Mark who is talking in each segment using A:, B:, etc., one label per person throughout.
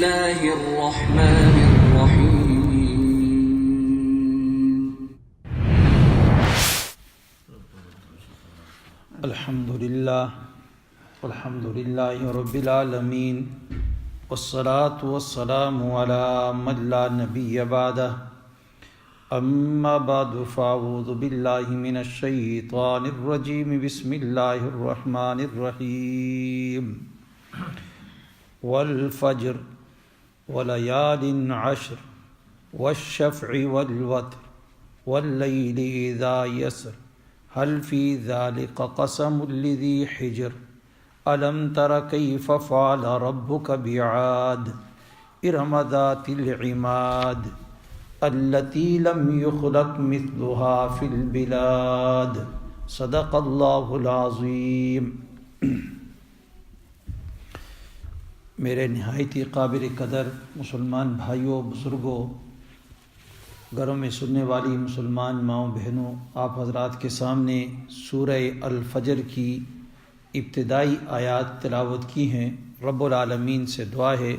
A: الله الرحمن الرحيم
B: الحمد لله رب العالمين والصلاة والسلام على من لا نبي بعده أما بعد فأعوذ بالله من الشيطان الرجيم بسم الله الرحمن الرحيم والفجر وليال عشر والشفع والوتر والليل إذا يسر هل في ذلك قسم لذي حجر ألم تر كيف فعل ربك بعاد إرم ذات العماد التي لم يخلق مثلها في البلاد صدق الله العظيم. میرے نہایت ہی قابل قدر مسلمان بھائیوں، بزرگوں، گھروں میں سننے والی مسلمان ماؤں بہنوں، آپ حضرات کے سامنے سورہ الفجر کی ابتدائی آیات تلاوت کی ہیں. رب العالمین سے دعا ہے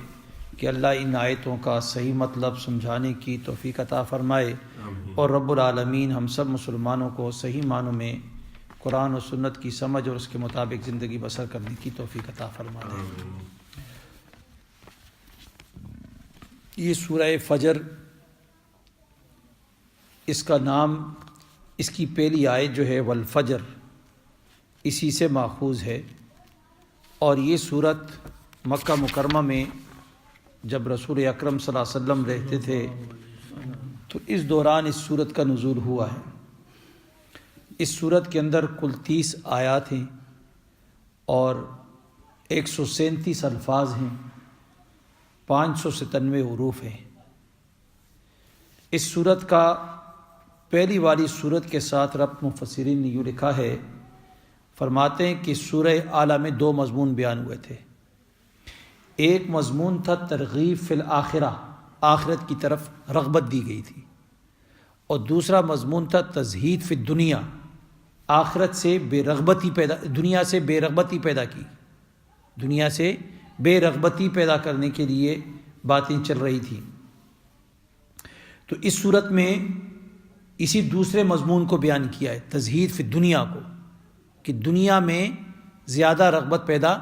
B: کہ اللہ ان آیتوں کا صحیح مطلب سمجھانے کی توفیق عطا فرمائے اور رب العالمین ہم سب مسلمانوں کو صحیح معنوں میں قرآن و سنت کی سمجھ اور اس کے مطابق زندگی بسر کرنے کی توفیق عطا فرما دے. یہ سورہ فجر، اس کا نام، اس کی پہلی آیت جو ہے والفجر، اسی سے ماخوذ ہے. اور یہ صورت مکہ مکرمہ میں جب رسول اکرم صلی اللہ علیہ وسلم رہتے تھے تو اس دوران اس صورت کا نزول ہوا ہے. اس صورت کے اندر کل 30 آیات ہیں اور 137 الفاظ ہیں، 597 حروف ہیں. اس صورت کا پہلی والی صورت کے ساتھ ربط مفسرین نے یوں لکھا ہے، فرماتے ہیں کہ سورہ اعلیٰ میں 2 مضمون بیان ہوئے تھے. ایک مضمون تھا ترغیب فی الآخرہ، آخرت کی طرف رغبت دی گئی تھی، اور دوسرا مضمون تھا تزہید فی الدنیا، آخرت سے بے رغبتی پیدا، دنیا سے بے رغبتی پیدا کی، دنیا سے بے رغبتی پیدا کرنے کے لیے باتیں چل رہی تھیں. تو اس صورت میں اسی دوسرے مضمون کو بیان کیا ہے، تزہید فی الدنیا کو، کہ دنیا میں زیادہ رغبت پیدا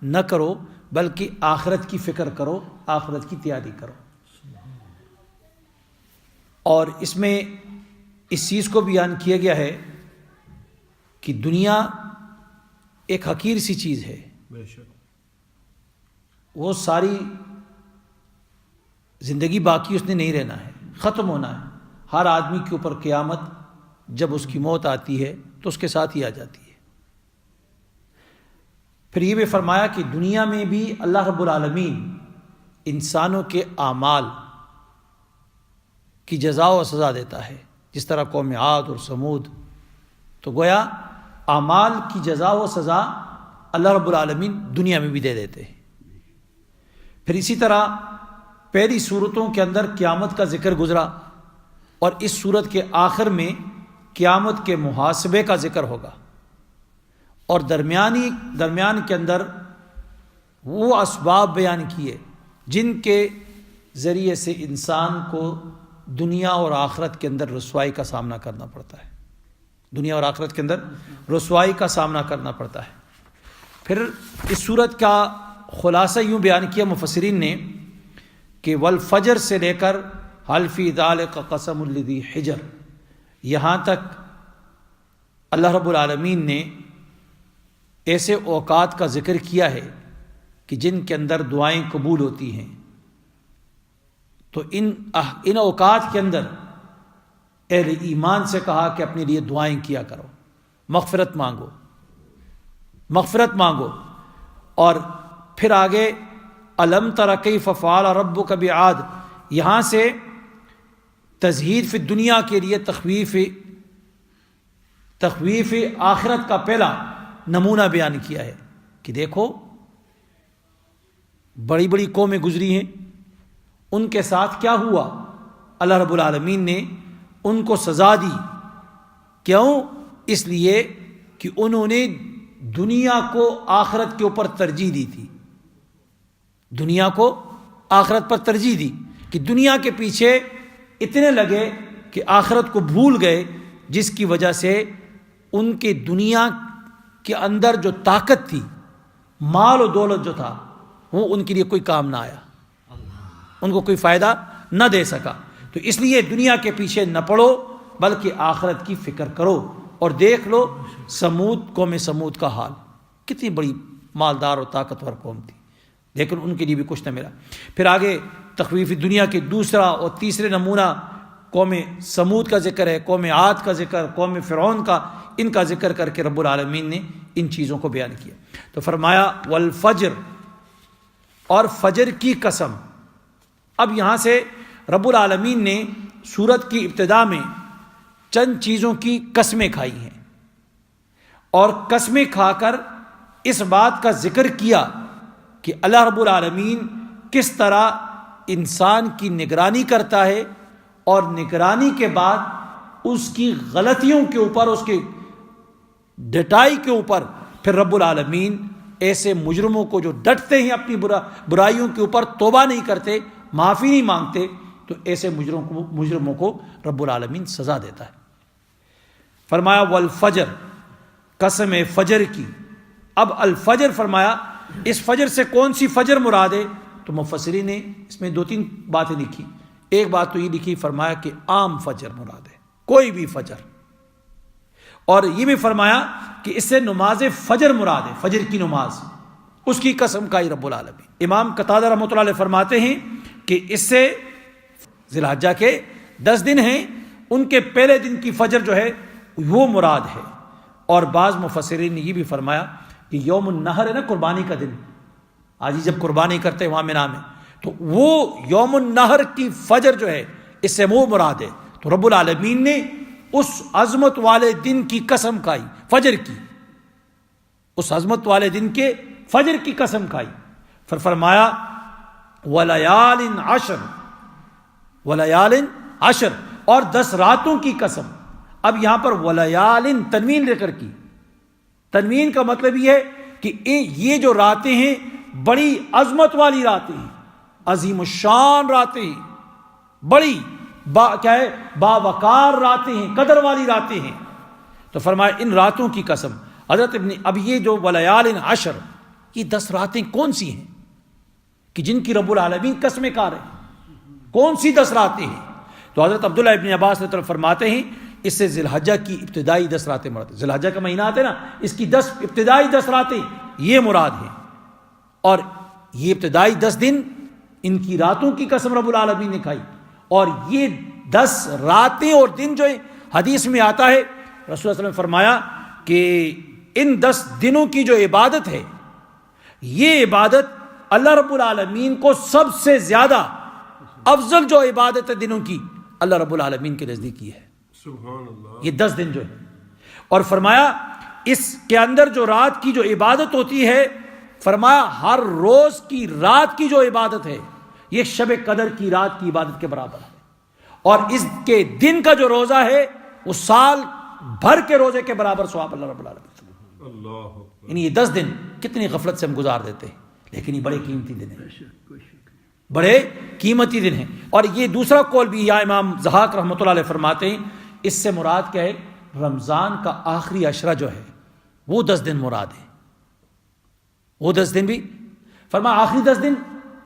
B: نہ کرو بلکہ آخرت کی فکر کرو، آخرت کی تیاری کرو. اور اس میں اس چیز کو بیان کیا گیا ہے کہ دنیا ایک حقیر سی چیز ہے، وہ ساری زندگی باقی اس نے نہیں رہنا ہے، ختم ہونا ہے. ہر آدمی کے اوپر قیامت جب اس کی موت آتی ہے تو اس کے ساتھ ہی آ جاتی ہے. پھر یہ بھی فرمایا کہ دنیا میں بھی اللہ رب العالمین انسانوں کے اعمال کی جزا و سزا دیتا ہے، جس طرح قوم عاد اور سمود. تو گویا اعمال کی جزا و سزا اللہ رب العالمین دنیا میں بھی دے دیتے ہیں. پھر اسی طرح پہلی صورتوں کے اندر قیامت کا ذکر گزرا، اور اس صورت کے آخر میں قیامت کے محاسبے کا ذکر ہوگا، اور درمیان کے اندر وہ اسباب بیان کیے جن کے ذریعے سے انسان کو دنیا اور آخرت کے اندر رسوائی کا سامنا کرنا پڑتا ہے، دنیا اور آخرت کے اندر رسوائی کا سامنا کرنا پڑتا ہے. پھر اس صورت کا خلاصہ یوں بیان کیا مفسرین نے کہ والفجر سے لے کر حل فی ذالک قسم لذی حجر، یہاں تک اللہ رب العالمین نے ایسے اوقات کا ذکر کیا ہے کہ جن کے اندر دعائیں قبول ہوتی ہیں. تو ان اوقات کے اندر اہل ایمان سے کہا کہ اپنے لیے دعائیں کیا کرو، مغفرت مانگو. اور پھر آگے الم تر کیف فعل ربک بعاد، یہاں سے تزہید فی دنیا کے لیے تخویف آخرت کا پہلا نمونہ بیان کیا ہے کہ دیکھو بڑی بڑی قومیں گزری ہیں، ان کے ساتھ کیا ہوا. اللہ رب العالمین نے ان کو سزا دی. کیوں؟ اس لیے کہ انہوں نے دنیا کو آخرت کے اوپر ترجیح دی تھی، دنیا کو آخرت پر ترجیح دی کہ دنیا کے پیچھے اتنے لگے کہ آخرت کو بھول گئے، جس کی وجہ سے ان کے دنیا کے اندر جو طاقت تھی، مال و دولت جو تھا، وہ ان کے لیے کوئی کام نہ آیا، ان کو کوئی فائدہ نہ دے سکا۔ تو اس لیے دنیا کے پیچھے نہ پڑو بلکہ آخرت کی فکر کرو۔ اور دیکھ لو قوم سمود کا حال، کتنی بڑی مالدار اور طاقتور قوم تھی، لیکن ان کے لیے بھی کچھ نہ ملا۔ پھر آگے تخویف دنیا کے دوسرا اور تیسرے نمونہ قوم سمود کا ذکر ہے، قوم عاد کا ذکر، قوم فرعون کا، ان کا ذکر کر کے رب العالمین نے ان چیزوں کو بیان کیا۔ تو فرمایا والفجر، اور فجر کی قسم۔ اب یہاں سے رب العالمین نے سورت کی ابتدا میں چند چیزوں کی قسمیں کھائی ہیں، اور قسمیں کھا کر اس بات کا ذکر کیا کہ اللہ رب العالمین کس طرح انسان کی نگرانی کرتا ہے، اور نگرانی کے بعد اس کی غلطیوں کے اوپر، اس کی ڈٹائی کے اوپر پھر رب العالمین ایسے مجرموں کو جو ڈٹتے ہیں اپنی برائیوں کے اوپر، توبہ نہیں کرتے، معافی نہیں مانگتے، تو ایسے مجرموں کو رب العالمین سزا دیتا ہے۔ فرمایا والفجر، قسم فجر کی۔ اب الفجر فرمایا، اس فجر سے کون سی فجر مراد ہے؟ تو مفسرین نے اس میں 2-3 باتیں لکھی۔ ایک بات تو یہ لکھی، فرمایا کہ عام فجر مراد ہے، کوئی بھی فجر، اور یہ بھی فرمایا کہ اس سے نماز فجر مراد ہے، فجر کی نماز، اس کی قسم کھائی رب العالمین۔ امام قتادہ رحمۃ اللہ علیہ فرماتے ہیں کہ اس سے ذی الحجہ کے 10 دن ہیں، ان کے پہلے دن کی فجر جو ہے وہ مراد ہے۔ اور بعض مفسرین نے یہ بھی فرمایا کہ یوم النحر ہے نا، قربانی کا دن، آج ہی جب قربانی کرتے ہیں وہاں مینا میں، تو وہ یوم النحر کی فجر جو ہے اس سے وہ مراد ہے۔ تو رب العالمین نے اس عظمت والے دن کی قسم کھائی، فجر کی، اس عظمت والے دن کے فجر کی قسم کھائی۔ پھر فرمایا ولیال عشر، ولیال عشر، اور 10 راتوں کی قسم۔ اب یہاں پر ولیال تنوین لے کر کی، تنوین کا مطلب یہ ہے کہ یہ جو راتیں ہیں بڑی عظمت والی راتیں ہیں، عظیم الشان راتیں ہیں، بڑی باوقار راتیں ہیں، قدر والی راتیں ہیں۔ تو فرمایا ان راتوں کی قسم۔ حضرت اب یہ جو ولیال عشر، یہ 10 راتیں کون سی ہیں کہ جن کی رب العالمین قسمیں کھا رہے ہیں؟ کون سی 10 راتیں ہیں؟ تو حضرت عبداللہ ابن عباس نے فرماتے ہیں اس سے ذی الحجہ کی ابتدائی 10 راتیں مراد ہیں۔ ذی الحجہ کا مہینہ آتا ہے نا، اس کی ابتدائی 10 راتیں یہ مراد ہیں، اور یہ ابتدائی 10 دن ان کی راتوں کی قسم رب العالمین نے کھائی۔ اور یہ 10 راتیں اور دن جو حدیث میں آتا ہے، رسول اللہ صلی اللہ علیہ وسلم نے فرمایا کہ ان 10 دنوں کی جو عبادت ہے، یہ عبادت اللہ رب العالمین کو سب سے زیادہ افضل جو عبادت ہے دنوں کی، اللہ رب العالمین کے نزدیک یہ ہے، سبحان اللہ، یہ 10 دن جو ہے۔ اور فرمایا اس کے اندر جو رات کی جو عبادت ہوتی ہے، فرمایا ہر روز کی رات کی جو عبادت ہے یہ شب قدر کی رات کی عبادت کے برابر ہے، اور اس کے دن کا جو روزہ ہے وہ سال بھر کے روزے کے برابر ثواب اللہ رب العالمین۔ یعنی یہ 10 دن کتنی غفلت سے ہم گزار دیتے ہیں، لیکن یہ بڑے قیمتی دن ہیں، بڑے قیمتی دن ہیں۔ اور یہ دوسرا قول بھی یا امام ضحاک رحمۃ اللہ علیہ فرماتے ہیں، اس سے مراد کیا ہے؟ رمضان کا آخری عشرہ جو ہے وہ 10 دن مراد ہے، وہ 10 دن بھی فرمایا آخری 10 دن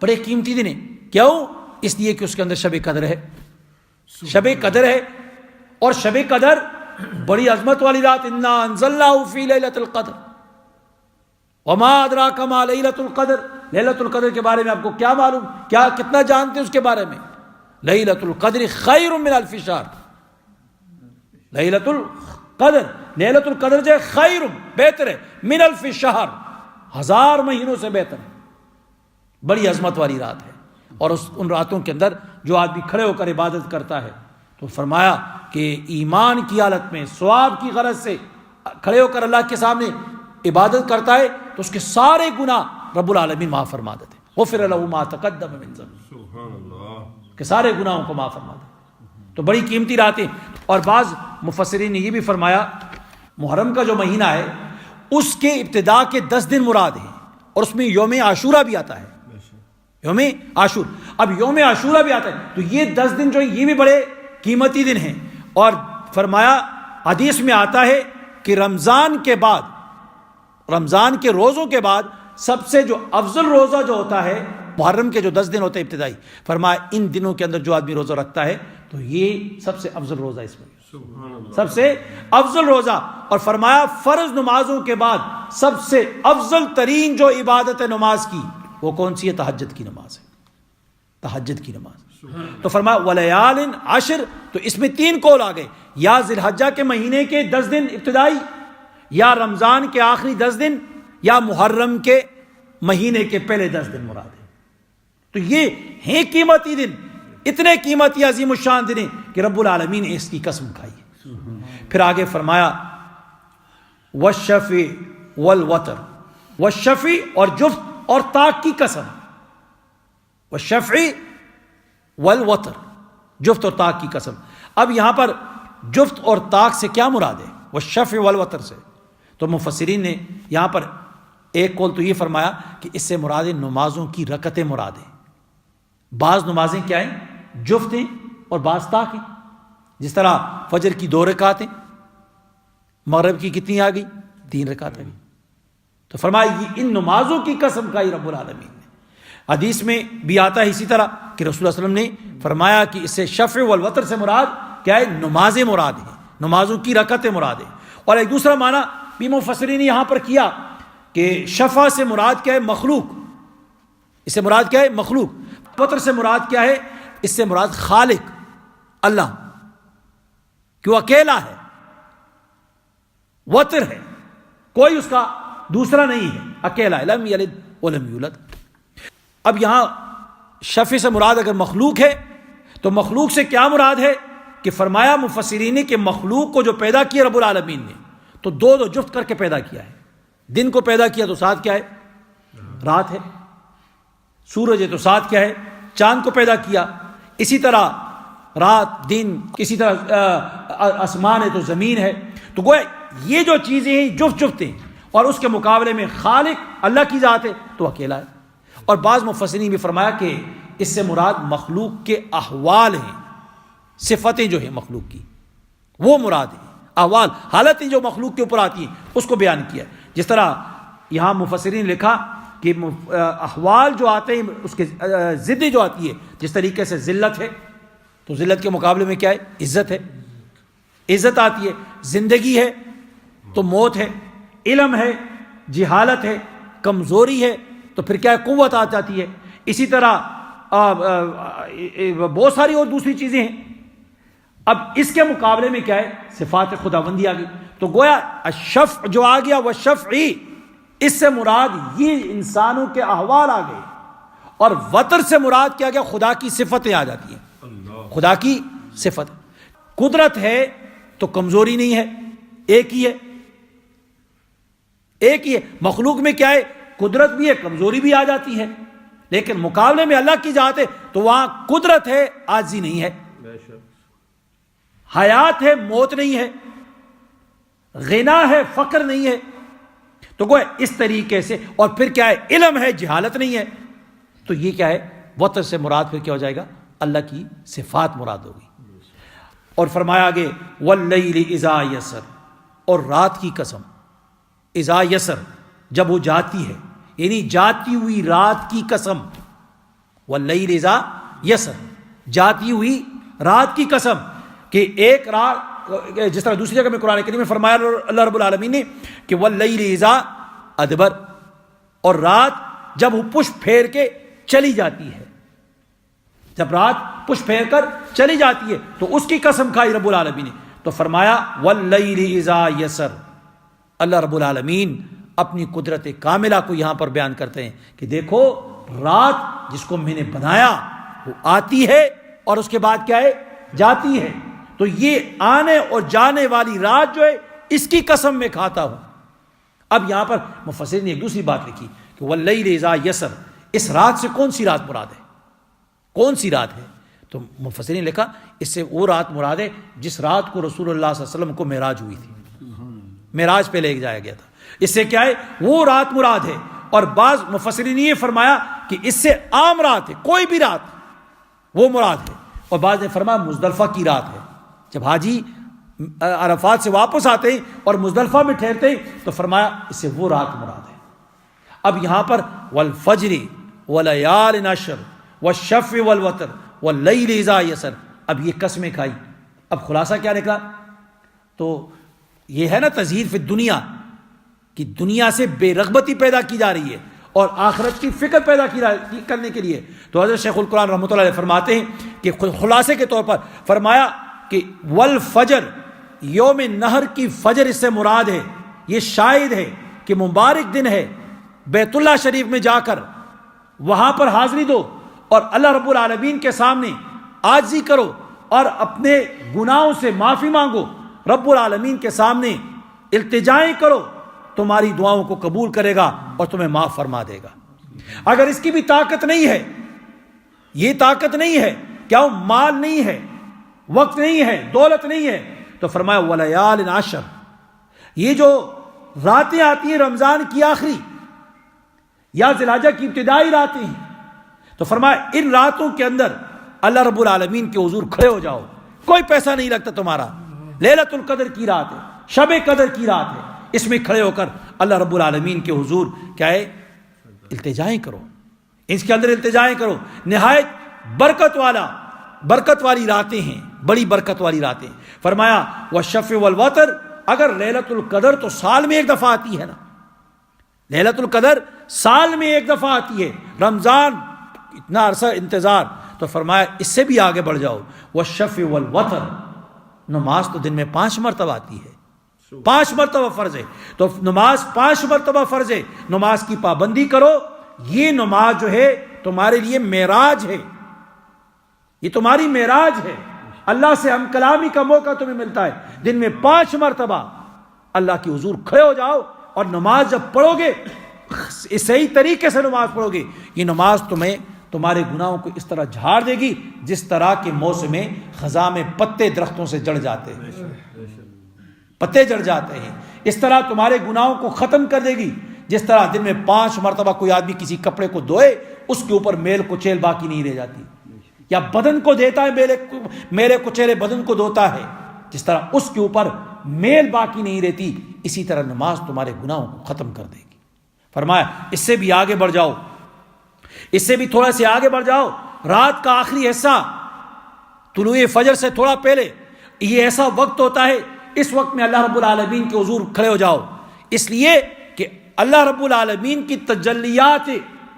B: بڑے قیمتی دن ہیں۔ کیوں؟ اس لیے کہ اس کے اندر شب قدر ہے، شب قدر ہے، اور شب قدر بڑی عظمت والی رات، انا انزلناہ فی لیلۃ القدر وما ادراک ما لیلۃ القدر۔ لیلۃ القدر کے بارے میں آپ کو کیا معلوم، کیا کتنا جانتے ہیں اس کے بارے میں؟ لیلۃ القدر خیر من الف شہر، لیلۃ القدر، لیلۃ القدر جو خیر بہتر ہے، من الف شہر، 1000 مہینوں سے بہتر ہے، بڑی عظمت والی رات ہے۔ اور ان راتوں کے اندر جو آدمی کھڑے ہو کر عبادت کرتا ہے، تو فرمایا کہ ایمان کی حالت میں ثواب کی غرض سے کھڑے ہو کر اللہ کے سامنے عبادت کرتا ہے، تو اس کے سارے گناہ رب العالمین معاف فرما دیتے، غفر لہ ما تقدم من ذنبہ، سبحان اللہ، کہ سارے گناہوں کو معاف فرما دیتے۔ تو بڑی قیمتی راتیں۔ اور بعض مفسرین نے یہ بھی فرمایا محرم کا جو مہینہ ہے اس کے ابتدا کے 10 دن مراد ہیں، اور اس میں یوم عاشورہ بھی آتا ہے، یوم عاشور. اب یوم عاشورہ بھی آتا ہے, تو یہ 10 دن جو ہیں یہ بھی بڑے قیمتی دن ہیں. اور فرمایا حدیث میں آتا ہے کہ رمضان کے بعد, رمضان کے روزوں کے بعد سب سے جو افضل روزہ جو ہوتا ہے محرم کے جو 10 دن ہوتے ہیں ابتدائی, فرمایا ان دنوں کے اندر جو آدمی روزہ رکھتا ہے تو یہ سب سے افضل روزہ اس میں, سب سے افضل روزہ. اور فرمایا فرض نمازوں کے بعد سب سے افضل ترین جو عبادت ہے نماز کی وہ کون سی ہے؟ تہجد کی نماز ہے, تہجد کی نماز. تو فرمایا ولیال عشر, تو اس میں 3 قول آ گئے, یا ذی الحجہ کے مہینے کے 10 دن ابتدائی, یا رمضان کے آخری 10 دن, یا محرم کے مہینے کے پہلے 10 دن مراد ہے. تو یہ ہیں قیمتی دن, اتنے قیمتی عظیم الشان دن کہ رب العالمین نے اس کی قسم کھائی. پھر آگے فرمایا والشفع والوتر, والشفع اور جفت اور طاق کی قسم, والشفع والوتر, جفت اور طاق کی قسم. اب یہاں پر جفت اور طاق سے کیا مراد ہے؟ والشفع والوتر سے. تو مفسرین نے یہاں پر ایک قول تو یہ فرمایا کہ اس سے مراد نمازوں کی رکعتیں مراد ہیں. بعض نمازیں کیا ہیں؟ جفت ہیں, اور بعض طاق ہیں. جس طرح فجر کی 2 رکعتیں, مغرب کی کتنی آ گئی؟ 3 رکعتیں. تو فرمایا یہ ان نمازوں کی قسم کھائی رب العالمین نے. حدیث میں بھی آتا ہے اسی طرح کہ رسول اللہ علیہ وسلم نے فرمایا کہ اس سے شفع والوتر سے مراد کیا ہے؟ نمازیں مراد ہیں, نمازوں کی رکعتیں مراد ہیں. اور ایک دوسرا معنی بھی مفسرین نے یہاں پر کیا کہ شفع سے مراد کیا ہے؟ مخلوق. اس سے مراد کیا ہے؟ مخلوق. وتر سے مراد کیا ہے؟ اس سے مراد خالق اللہ, کہ وہ اکیلا ہے, وتر ہے, کوئی اس کا دوسرا نہیں ہے, اکیلا ہے, لم یلد ولم یولد. اب یہاں شفع سے مراد اگر مخلوق ہے تو مخلوق سے کیا مراد ہے؟ کہ فرمایا مفسرین نے کہ مخلوق کو جو پیدا کیا رب العالمین نے تو 2 جفت کر کے پیدا کیا ہے. دن کو پیدا کیا تو ساتھ کیا ہے؟ رات ہے. سورج ہے تو ساتھ کیا ہے؟ چاند کو پیدا کیا. اسی طرح رات دن, کسی طرح آسمان ہے تو زمین ہے. تو گویا یہ جو چیزیں ہیں جفت جفت ہیں, اور اس کے مقابلے میں خالق اللہ کی ذات ہے تو اکیلا ہے. اور بعض مفسرین بھی فرمایا کہ اس سے مراد مخلوق کے احوال ہیں, صفتیں جو ہیں مخلوق کی وہ مراد ہیں, احوال حالتیں جو مخلوق کے اوپر آتی ہیں اس کو بیان کیا. جس طرح یہاں مفسرین نے لکھا کہ احوال جو آتے ہیں اس کے ضد جو آتی ہے, جس طریقے سے ذلت ہے تو ذلت کے مقابلے میں کیا ہے؟ عزت ہے, عزت آتی ہے. زندگی ہے تو موت ہے, علم ہے, جہالت ہے, کمزوری ہے تو پھر کیا ہے؟ قوت آ جاتی ہے. اسی طرح بہت ساری اور دوسری چیزیں ہیں. اب اس کے مقابلے میں کیا ہے؟ صفات خداوندی آ گئی. تو گویا الشفع جو آ گیا وہ شفعی, اس سے مراد یہ انسانوں کے احوال آ گئے, اور وتر سے مراد کیا گیا؟ خدا کی صفتیں آ جاتی ہیں. خدا کی صفت, قدرت ہے تو کمزوری نہیں ہے, ایک ہی ہے, ایک ہی ہے. مخلوق میں کیا ہے؟ قدرت بھی ہے, کمزوری بھی آ جاتی ہے, لیکن مقابلے میں اللہ کی ذات ہے تو وہاں قدرت ہے, عاجزی نہیں ہے, حیات ہے, موت نہیں ہے, غنا ہے, فقر نہیں ہے. تو گویا اس طریقے سے, اور پھر کیا ہے؟ علم ہے, جہالت نہیں ہے. تو یہ کیا ہے؟ وتر سے مراد پھر کیا ہو جائے گا؟ اللہ کی صفات مراد ہوگی. اور فرمایا آگے واللیل اذا یسر, اور رات کی قسم, اذا یسر جب وہ جاتی ہے, یعنی جاتی ہوئی رات کی قسم. واللیل اذا یسر, جاتی ہوئی رات کی قسم, کہ ایک رات, جس طرح دوسری جگہ میں قرآن کریم میں فرمایا اللہ رب العالمین نے کہ واللیل اذا ادبر, اور رات جب وہ پشت پھیر کے چلی جاتی ہے, جب رات پشت پھیر کر چلی جاتی ہے تو اس کی قسم کھائی رب العالمین نے. تو فرمایا واللیل اذا یسر. اللہ رب العالمین اپنی قدرت کاملہ کو یہاں پر بیان کرتے ہیں کہ دیکھو رات جس کو میں نے بنایا وہ آتی ہے اور اس کے بعد کیا ہے؟ جاتی ہے. تو یہ آنے اور جانے والی رات جو ہے اس کی قسم میں کھاتا ہوں. اب یہاں پر مفسرین نے ایک دوسری بات لکھی کہ واللیل اذا یسر, اس رات سے کون سی رات مراد ہے؟ کون سی رات ہے؟ تو مفسرین نے لکھا اس سے وہ رات مراد ہے جس رات کو رسول اللہ صلی اللہ علیہ وسلم کو معراج ہوئی تھی, معراج پہ لے جایا گیا تھا. اس سے کیا ہے؟ وہ رات مراد ہے. اور بعض مفسرین نے یہ فرمایا کہ اس سے عام رات ہے، کوئی بھی رات وہ مراد ہے، اور بعض نے فرمایا مزدلفہ کی رات ہے۔ جب حاجی عرفات سے واپس آتے ہیں اور مزدلفہ میں ٹھہرتے ہیں تو فرمایا اس سے وہ رات مراد ہے۔ اب یہاں پر والفجر ولیال عشر والشفع والوتر واللیل اذا یسر، اب یہ قسمیں کھائی۔ اب خلاصہ کیا نکلا؟ تو یہ ہے نا تزہید فی الدنیا، کہ دنیا سے بے رغبتی پیدا کی جا رہی ہے اور آخرت کی فکر پیدا کرنے کے لیے۔ تو حضرت شیخ القرآن رحمۃ اللہ علیہ فرماتے ہیں کہ خلاصے کے طور پر فرمایا کہ والفجر، یوم نہر کی فجر اس سے مراد ہے۔ یہ شاہد ہے کہ مبارک دن ہے، بیت اللہ شریف میں جا کر وہاں پر حاضری دو اور اللہ رب العالمین کے سامنے عاجزی کرو اور اپنے گناہوں سے معافی مانگو، رب العالمین کے سامنے التجائیں کرو، تمہاری دعاؤں کو قبول کرے گا اور تمہیں معاف فرما دے گا۔ اگر اس کی بھی طاقت نہیں ہے، یہ طاقت نہیں ہے، کیا وہ مال نہیں ہے، وقت نہیں ہے، دولت نہیں ہے، تو فرمایا ولیال عشر، یہ جو راتیں آتی ہیں رمضان کی آخری یا ذی الحجہ کی ابتدائی راتیں ہیں، تو فرمایا ان راتوں کے اندر اللہ رب العالمین کے حضور کھڑے ہو جاؤ، کوئی پیسہ نہیں لگتا تمہارا، لیلۃ القدر کی رات ہے، شب قدر کی رات ہے، اس میں کھڑے ہو کر اللہ رب العالمین کے حضور کیا ہے التجائیں کرو، اس کے اندر التجائیں کرو۔ نہایت برکت والی راتیں ہیں، بڑی برکت والی راتیں۔ فرمایا والشفع والوتر، اگر لیلۃ القدر تو سال میں ایک دفعہ آتی ہے نا، لیلۃ القدر سال میں ایک دفعہ آتی ہے، رمضان اتنا عرصہ انتظار، تو فرمایا اس سے بھی آگے بڑھ جاؤ، والشفع والوتر، نماز تو دن میں 5 مرتبہ آتی ہے، 5 مرتبہ فرض ہے، تو نماز 5 مرتبہ فرض ہے، نماز کی پابندی کرو۔ یہ نماز جو ہے تمہارے لیے معراج ہے، یہ تمہاری معراج ہے، اللہ سے ہم کلامی کا موقع تمہیں ملتا ہے۔ دن میں 5 مرتبہ اللہ کی حضور کھڑے ہو جاؤ، اور نماز جب پڑھو گے صحیح طریقے سے نماز پڑھو گے، یہ نماز تمہیں تمہارے گناہوں کو اس طرح جھاڑ دے گی جس طرح کے موسم میں خزاں میں پتے درختوں سے جڑ جاتے ہیں، پتے جڑ جاتے ہیں، اس طرح تمہارے گناہوں کو ختم کر دے گی۔ جس طرح دن میں 5 مرتبہ کوئی آدمی کسی کپڑے کو دھوئے، اس کے اوپر میل کچیل باقی نہیں رہ جاتی، یا بدن کو دیتا ہے میلے کچیلے بدن کو دھوتا ہے، جس طرح اس کے اوپر میل باقی نہیں رہتی، اسی طرح نماز تمہارے گناہوں کو ختم کر دے گی۔ فرمایا اس سے بھی آگے بڑھ جاؤ، اس سے بھی تھوڑا سے آگے بڑھ جاؤ، رات کا آخری حصہ طلوع فجر سے تھوڑا پہلے، یہ ایسا وقت ہوتا ہے، اس وقت میں اللہ رب العالمین کے حضور کھڑے ہو جاؤ، اس لیے کہ اللہ رب العالمین کی تجلیات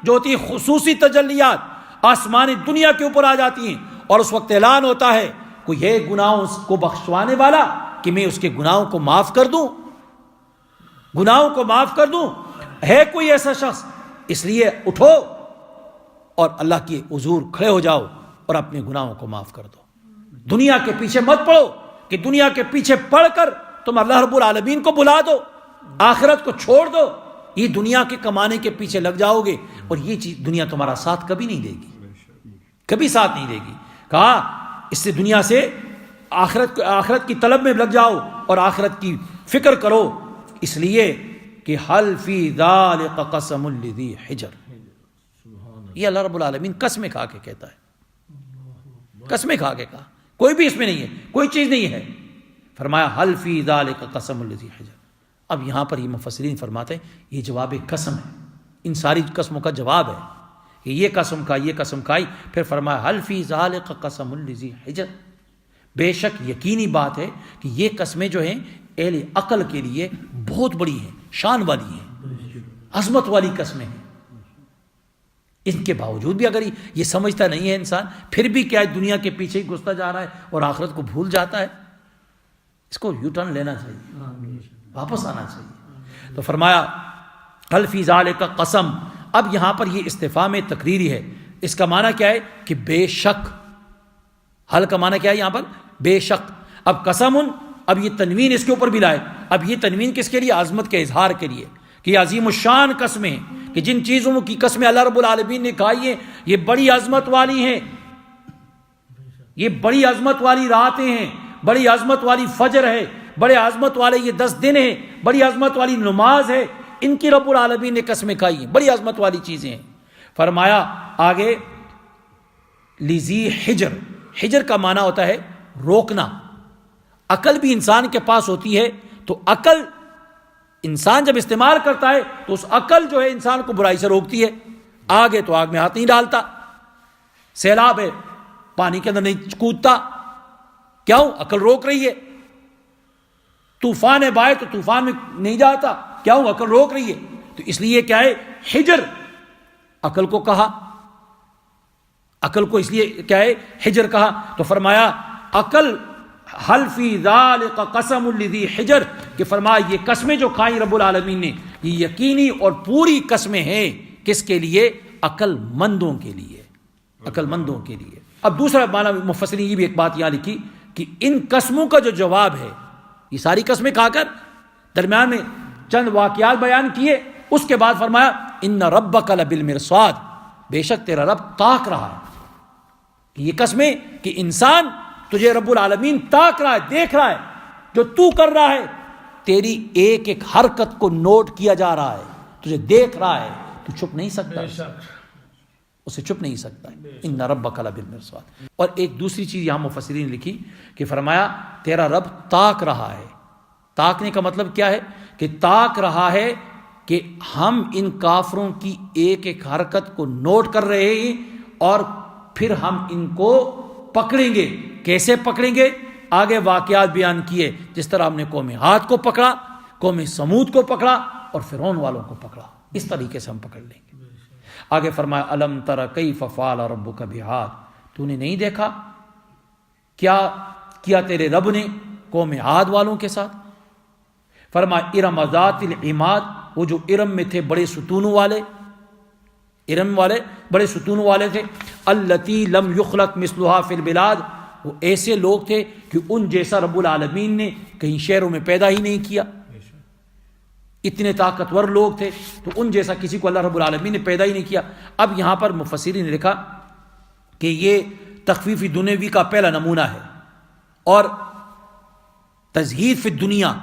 B: جو ہوتی ہیں، خصوصی تجلیات آسمانی دنیا کے اوپر آ جاتی ہیں، اور اس وقت اعلان ہوتا ہے کوئی ہے گناہوں کو بخشوانے والا کہ میں اس کے گناہوں کو معاف کر دوں، گناہوں کو معاف کر دوں، ہے کوئی ایسا شخص؟ اس لیے اٹھو اور اللہ کے حضور کھڑے ہو جاؤ اور اپنے گناہوں کو معاف کر دو۔ دنیا کے پیچھے مت پڑو کہ دنیا کے پیچھے پڑھ کر تم اللہ رب العالمین کو بلا دو، آخرت کو چھوڑ دو، یہ دنیا کے کمانے کے پیچھے لگ جاؤ گے، اور یہ چیز دنیا تمہارا ساتھ کبھی نہیں دے گی، کبھی ساتھ نہیں دے گی۔ کہا اس سے دنیا سے آخرت کی طلب میں لگ جاؤ اور آخرت کی فکر کرو، اس لیے کہ حل فی ذالک قسم لذی حجر، یہ اللہ رب العالمین قسمیں کھا کے کہتا ہے، قسمیں کھا کے کہا، کوئی بھی اس میں نہیں ہے، کوئی چیز نہیں ہے۔ فرمایا حل فی ذالک قسم لذی حجر۔ اب یہاں پر یہ مفسرین فرماتے ہیں یہ جواب قسم ہے، ان ساری قسموں کا جواب ہے کہ یہ قسم کھائی، یہ قسم کھائی۔ پھر فرمایا حل فی ذالک قسم لذی حجر، بے شک یقینی بات ہے کہ یہ قسمیں جو ہیں اہل عقل کے لیے بہت بڑی ہیں، شان والی ہیں، عظمت والی قسمیں ہیں۔ ان کے باوجود بھی اگر یہ سمجھتا نہیں ہے انسان، پھر بھی کیا دنیا کے پیچھے ہی گھستا جا رہا ہے اور آخرت کو بھول جاتا ہے، اس کو یو ٹرن لینا چاہیے، واپس آنا چاہیے۔ تو فرمایا حل فی ذالک قسم۔ اب یہاں پر یہ استفہام تقریری ہے، اس کا معنی کیا ہے کہ بے شک، حل کا معنی کیا ہے یہاں پر؟ بے شک۔ اب قسم، اب یہ تنوین اس کے اوپر بھی لائے، اب یہ تنوین کس کے لیے؟ عظمت کے اظہار کے لیے، کہ یہ عظیم الشان قسمیں ہیں، کہ جن چیزوں کی قسمیں اللہ رب العالمین نے کھائی ہیں یہ بڑی عظمت والی ہیں، یہ بڑی عظمت والی راتیں ہیں، بڑی عظمت والی فجر ہے، بڑے عظمت والے یہ 10 دن ہیں، بڑی عظمت والی نماز ہے، ان کی رب العالمین نے قسمیں کھائی ہیں، بڑی عظمت والی چیزیں ہیں. فرمایا آگے لذی حجر، حجر کا معنی ہوتا ہے روکنا. عقل بھی انسان کے پاس ہوتی ہے، تو عقل انسان جب استعمال کرتا ہے تو اس عقل جو ہے انسان کو برائی سے روکتی ہے. آگے تو آگ میں ہاتھ نہیں ڈالتا، سیلاب ہے پانی کے اندر نہیں کودتا، کیوں؟ عقل روک رہی ہے. طوفان ہے بائے تو طوفان میں نہیں جاتا، کیوں؟ عقل روک رہی ہے. تو اس لیے کیا ہے، حجر عقل کو کہا، عقل کو اس لیے کیا ہے حجر کہا. تو فرمایا عقل حل فی ذالک قسم لذی حجر، کہ فرمایا یہ قسمیں جو کھائیں رب العالمین نے یہ یقینی اور پوری قسمیں ہیں. کس کے لیے؟ عقل مندوں کے لیے، عقل مندوں کے لیے. اب دوسرا معنی مفسرین یہ بھی ایک بات یہاں لکھی کہ ان قسموں کا جو جواب ہے، یہ ساری قسمیں کھا کر درمیان میں چند واقعات بیان کیے، اس کے بعد فرمایا ان ربک لبالمرصاد، بے شک تیرا رب تاک رہا ہے. یہ قسمیں کہ انسان تجھے رب العالمین تاک رہا ہے، دیکھ رہا ہے، جو تو کر رہا ہے تیری ایک ایک حرکت کو نوٹ کیا جا رہا ہے، تجھے دیکھ رہا ہے، تو چھپ نہیں سکتا، اسے چھپ نہیں سکتا. ان ربک لبالمرصاد. اور ایک دوسری چیز یہاں مفسرین نے لکھی کہ فرمایا تیرا رب تاک رہا ہے. تاکنے کا مطلب کیا ہے؟ کہ تاک رہا ہے کہ ہم ان کافروں کی ایک ایک حرکت کو نوٹ کر رہے ہیں اور پھر ہم ان کو پکڑیں گے. کیسے پکڑیں گے؟ آگے واقعات بیان کیے، جس طرح ہم نے قوم عاد کو پکڑا، قوم سمود کو پکڑا اور فرعون والوں کو پکڑا، اس طریقے سے ہم پکڑ لیں گے. آگے فرمایا الم تر کیف فعل ربک بعاد، تو نے نہیں دیکھا کیا کیا تیرے رب نے قوم عاد والوں کے ساتھ. فرمایا ارم ذات العماد، وہ جو ارم میں تھے بڑے ستونوں والے، ارم والے بڑے ستونوں والے تھے. التی لم یخلق مثلها فی البلاد، وہ ایسے لوگ تھے کہ ان جیسا رب العالمین نے کہیں شہروں میں پیدا ہی نہیں کیا. اتنے طاقتور لوگ تھے تو ان جیسا کسی کو اللہ رب العالمین نے پیدا ہی نہیں کیا. اب یہاں پر مفسرین نے لکھا کہ یہ تخفیف دنیوی کا پہلا نمونہ ہے، اور تزہید فی دنیا،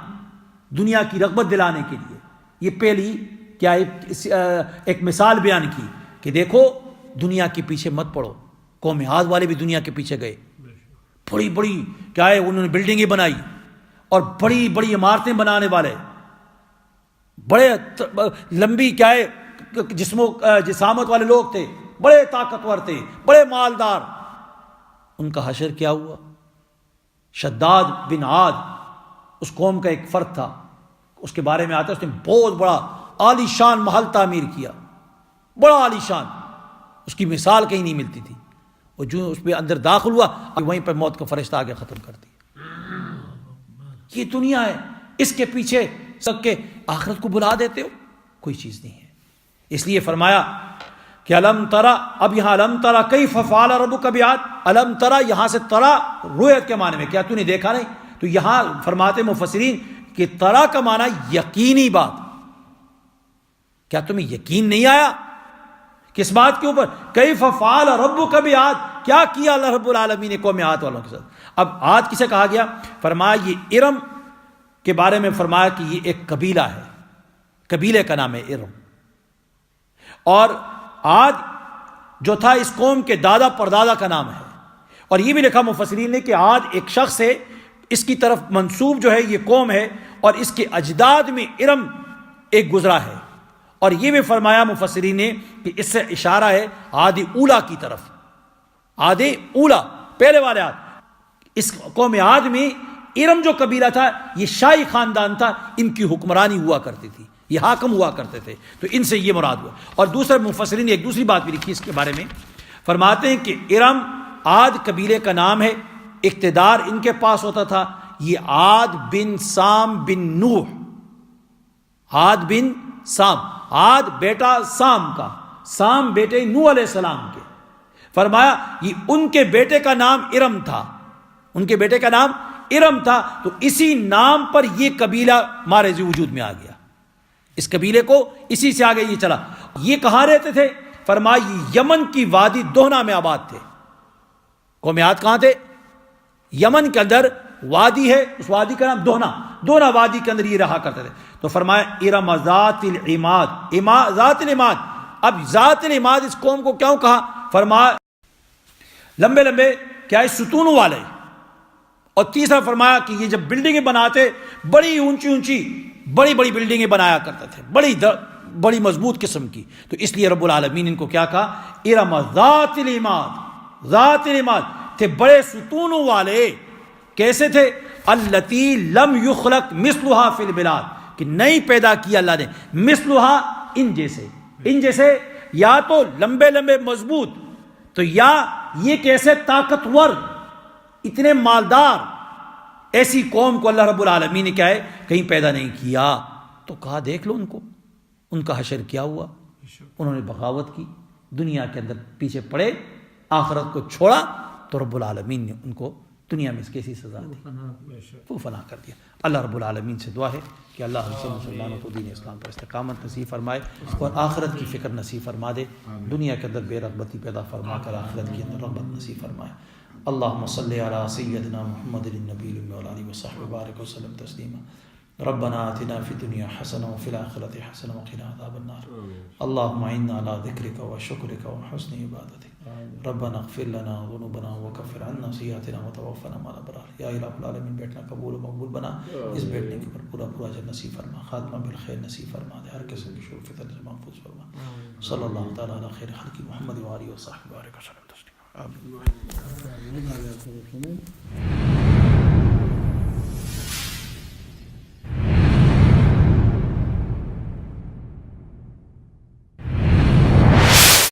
B: دنیا کی رغبت دلانے کے لیے یہ پہلی کیا ایک مثال بیان کی کہ دیکھو دنیا کے پیچھے مت پڑو. قوم عاد والے بھی دنیا کے پیچھے گئے، بڑی بڑی کیا ہے انہوں نے بلڈنگیں بنائی اور بڑی بڑی عمارتیں بنانے والے، بڑے لمبی کیا ہے جسامت والے لوگ تھے، بڑے طاقتور تھے، بڑے مالدار. ان کا حشر کیا ہوا؟ شداد بن عاد اس قوم کا ایک فرد تھا، اس کے بارے میں آتا ہے اس نے بہت بڑا عالی شان محل تعمیر کیا، بڑا عالی شان، اس کی مثال کہیں نہیں ملتی تھی. اور جو اس پہ اندر داخل ہوا وہیں پہ موت کا فرشتہ آگے ختم کر دیا. یہ دنیا ہے، اس کے پیچھے سب کے آخرت کو بلا دیتے ہو، کوئی چیز نہیں ہے. اس لیے فرمایا کہ الم ترا، اب یہاں الم ترا کیف فعل ربک بعاد، الم ترا یہاں سے ترا رویت کے معنی میں، کیا تو نے دیکھا نہیں؟ تو یہاں فرماتے مفسرین کہ ترا کا معنی یقینی بات، کیا تمہیں یقین نہیں آیا؟ کس بات کے اوپر؟ کیف فعل ربک بعاد، کیا کیا اللہ رب العالمین نے قوم عاد والوں کے ساتھ. اب عاد کسے کہا گیا؟ فرمایا یہ ارم کے بارے میں فرمایا کہ یہ ایک قبیلہ ہے، قبیلے کا نام ہے ارم. اور عاد جو تھا اس قوم کے دادا پردادا کا نام ہے. اور یہ بھی لکھا مفسرین نے کہ عاد ایک شخص ہے، اس کی طرف منسوب جو ہے یہ قوم ہے، اور اس کے اجداد میں ارم ایک گزرا ہے. اور یہ بھی فرمایا مفسرین نے کہ اس سے اشارہ ہے عاد اولا کی طرف، عاد اولا پہلے والے عاد. اس قوم عاد میں ارم جو قبیلہ تھا یہ شاہی خاندان تھا، ان کی حکمرانی ہوا کرتی تھی، یہ حاکم ہوا کرتے تھے، تو ان سے یہ مراد ہوا. اور دوسرے مفسرین نے ایک دوسری بات بھی لکھی اس کے بارے میں، فرماتے ہیں کہ ارم عاد قبیلے کا نام ہے، اقتدار ان کے پاس ہوتا تھا. یہ عاد بن سام بن نوح، عاد بن سام، عاد بیٹا سام کا، سام بیٹے نوح علیہ السلام کے. فرمایا یہ ان کے بیٹے کا نام ارم تھا، ان کے بیٹے کا نام ارم تھا. تو اسی نام پر یہ قبیلہ مارز وجود میں آ گیا، اس قبیلے کو اسی سے آگے یہ چلا. یہ کہاں رہتے تھے؟ فرمایا یہ یمن کی وادی دوہنا میں آباد تھے. قوم عاد کہاں تھے؟ یمن کے اندر وادی ہے، اس وادی کا نام دونا وادی کے اندر یہ رہا کرتے تھے. تو فرمایا ارم ذات العماد، ذات العماد. اب ذات العماد اس قوم کو کیوں کہا؟ فرمایا لمبے لمبے کیا ہے ستونوں والے. اور تیسرا فرمایا کہ یہ جب بلڈنگیں بناتے بڑی اونچی بڑی بلڈنگیں بنایا کرتے تھے، بڑی مضبوط قسم کی. تو اس لیے رب العالمین ان کو کیا کہا؟ ارم ذات العماد. ذات العماد تھے بڑے ستونوں والے. کیسے تھے؟ التی لم یخلق مثلھا فی البلاد، کہ نہیں پیدا کیا اللہ نے مثلھا ان جیسے یا تو لمبے مضبوط، تو یا یہ کیسے طاقتور اتنے مالدار ایسی قوم کو اللہ رب العالمین نے کیا ہے کہیں پیدا نہیں کیا. تو کہا دیکھ لو ان کا حشر کیا ہوا. انہوں نے بغاوت کی، دنیا کے اندر پیچھے پڑے، آخرت کو چھوڑا، تو رب العالمین نے ان کو دنیا میں اس کیسی سزا دی، وہ فنا کر دیا. اللہ رب العالمین سے دعا ہے کہ اللہ ہم سے مسلمانوں کو دین اسلام پر استقامت نصیب فرمائے اور آخرت کی فکر نصیب فرما دے. دنیا کے اندر بے رغبتی پیدا فرما کر آخرت کے اندر رغبت نصیب فرمائے. اللہم صلی علی سیدنا محمد النبی وعلی آلہ وصحبہ بارک وسلم تسلیما. ربنا آتنا فی الدنیا حسنہ وفی الآخرۃ حسنہ وقنا عذاب النار. اللہم اعنا علی ذکرک وشکرک وحسن عبادتک. ربنا اغفر لنا ذنوبنا وکفر عنا سیئاتنا وتوفنا مع الابرار. یا الہ العالمین بیٹھنا قبول و مقبول بنا، اس بیٹھنے کے اوپر پورا اجر نصیب فرما، خاتمہ بالخیر نصیب فرما دے، ہر قسم کی شر و فتن سے محفوظ فرما. صلی اللہ تعالی علی خیر خلق محمد و آلہ وصحبہ بارک وسلم تسلیما. آمین.